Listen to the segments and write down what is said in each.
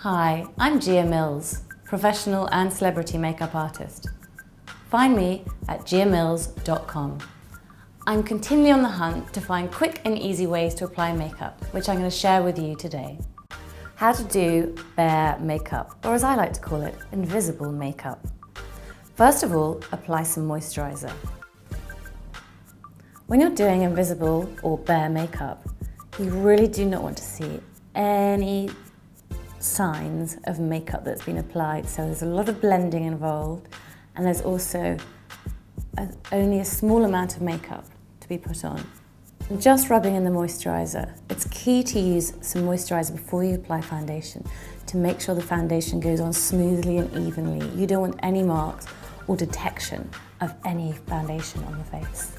Hi, I'm Gia Mills, professional and celebrity makeup artist. Find me at giamills.com. I'm continually on the hunt to find quick and easy ways to apply makeup, which I'm going to share with you today. How to do bare makeup, or as I like to call it, invisible makeup. First of all, apply some moisturiser. When you're doing invisible or bare makeup, you really do not want to see any signs of makeup that's been applied. So there's a lot of blending involved, and there's also only a small amount of makeup to be put on. Just rubbing in the moisturiser. It's key to use some moisturiser before you apply foundation to make sure the foundation goes on smoothly and evenly. You don't want any marks or detection of any foundation on the face.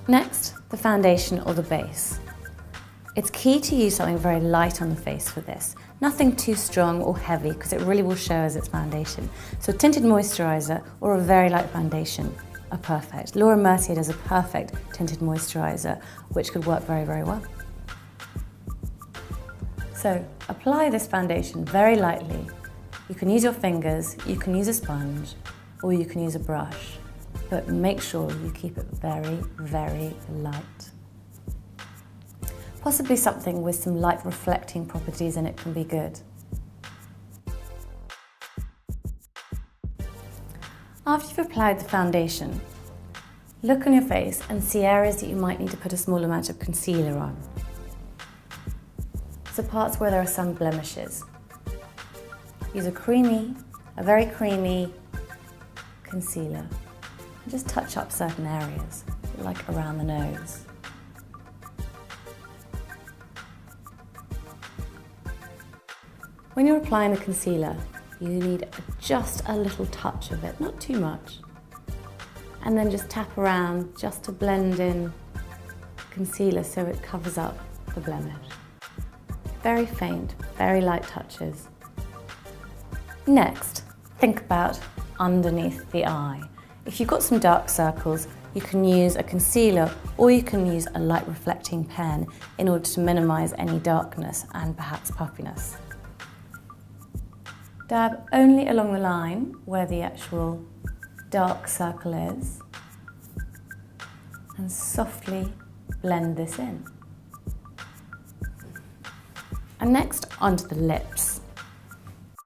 Next, the foundation or the base. It's key to use something very light on the face for this. Nothing too strong or heavy because it really will show as its foundation. So tinted moisturiser or a very light foundation are perfect. Laura Mercier does a perfect tinted moisturiser which could work very, very well. So apply this foundation very lightly. You can use your fingers, you can use a sponge, or you can use a brush. But make sure you keep it very, very light. Possibly something with some light reflecting properties in it can be good. After you've applied the foundation, look on your face and see areas that you might need to put a small amount of concealer on. So parts where there are some blemishes. Use a very creamy concealer. And just touch up certain areas, like around the nose. When you're applying the concealer, you need just a little touch of it, not too much. And then just tap around just to blend in concealer so it covers up the blemish. Very faint, very light touches. Next, think about underneath the eye. If you've got some dark circles, you can use a concealer or you can use a light reflecting pen in order to minimise any darkness and perhaps puffiness. Dab only along the line where the actual dark circle is and softly blend this in. And next, onto the lips.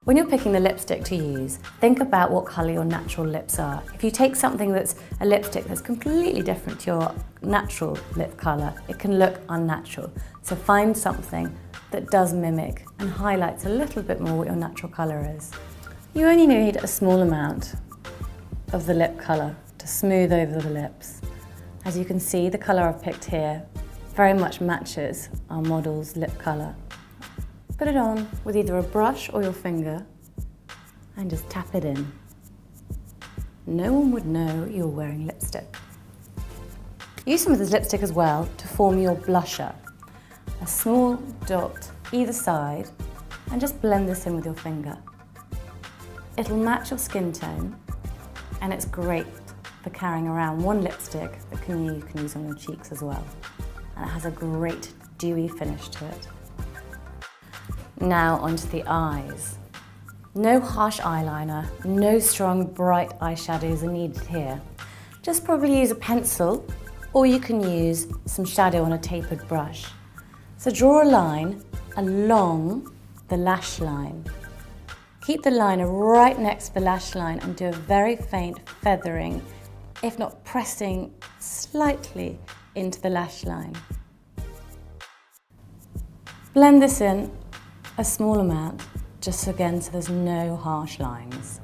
When you're picking the lipstick to use, think about what colour your natural lips are. If you take something that's a lipstick that's completely different to your natural lip colour, it can look unnatural. So find something that does mimic and highlights a little bit more what your natural colour is. You only need a small amount of the lip colour to smooth over the lips. As you can see, the colour I've picked here very much matches our model's lip colour. Put it on with either a brush or your finger and just tap it in. No one would know you're wearing lipstick. Use some of this lipstick as well to form your blusher. A small dot either side and just blend this in with your finger. It'll match your skin tone and it's great for carrying around one lipstick that you can use on your cheeks as well. And it has a great dewy finish to it. Now onto the eyes. No harsh eyeliner, no strong bright eyeshadows are needed here. Just probably use a pencil or you can use some shadow on a tapered brush. So draw a line along the lash line. Keep the liner right next to the lash line and do a very faint feathering, if not pressing slightly into the lash line. Blend this in a small amount, just again so there's no harsh lines.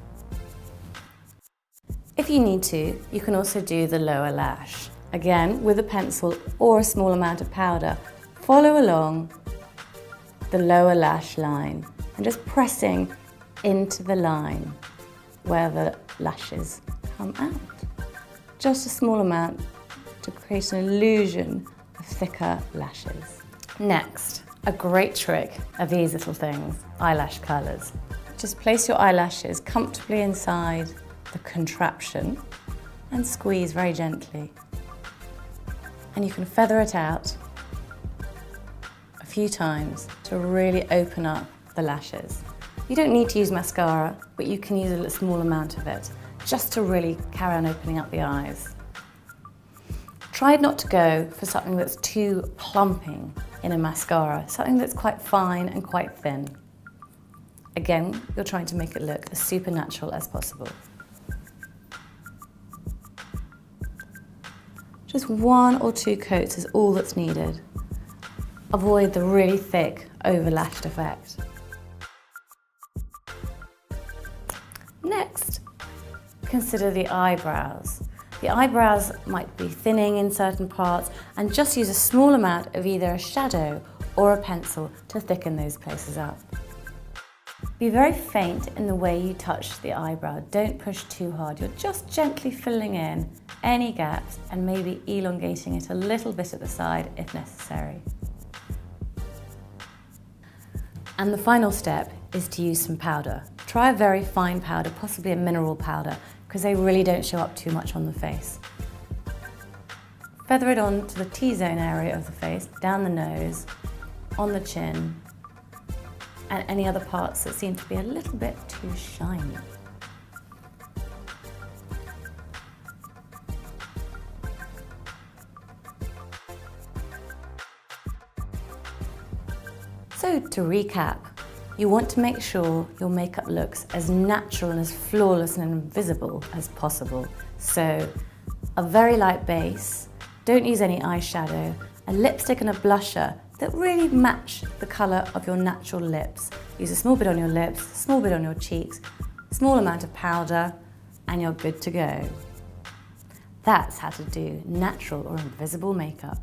If you need to, you can also do the lower lash. Again, with a pencil or a small amount of powder, follow along the lower lash line and just pressing into the line where the lashes come out. Just a small amount to create an illusion of thicker lashes. Next, a great trick are these little things, eyelash curlers. Just place your eyelashes comfortably inside the contraption and squeeze very gently. And you can feather it out few times to really open up the lashes. You don't need to use mascara, but you can use a small amount of it, just to really carry on opening up the eyes. Try not to go for something that's too plumping in a mascara, something that's quite fine and quite thin. Again, you're trying to make it look as supernatural as possible. Just 1 or 2 coats is all that's needed. Avoid the really thick, overlashed effect. Next, consider the eyebrows. The eyebrows might be thinning in certain parts, and just use a small amount of either a shadow or a pencil to thicken those places up. Be very faint in the way you touch the eyebrow. Don't push too hard. You're just gently filling in any gaps and maybe elongating it a little bit at the side if necessary. And the final step is to use some powder. Try a very fine powder, possibly a mineral powder, because they really don't show up too much on the face. Feather it on to the T-zone area of the face, down the nose, on the chin, and any other parts that seem to be a little bit too shiny. So to recap, you want to make sure your makeup looks as natural and as flawless and invisible as possible. So a very light base, don't use any eyeshadow, a lipstick and a blusher that really match the colour of your natural lips. Use a small bit on your lips, a small bit on your cheeks, a small amount of powder, and you're good to go. That's how to do natural or invisible makeup.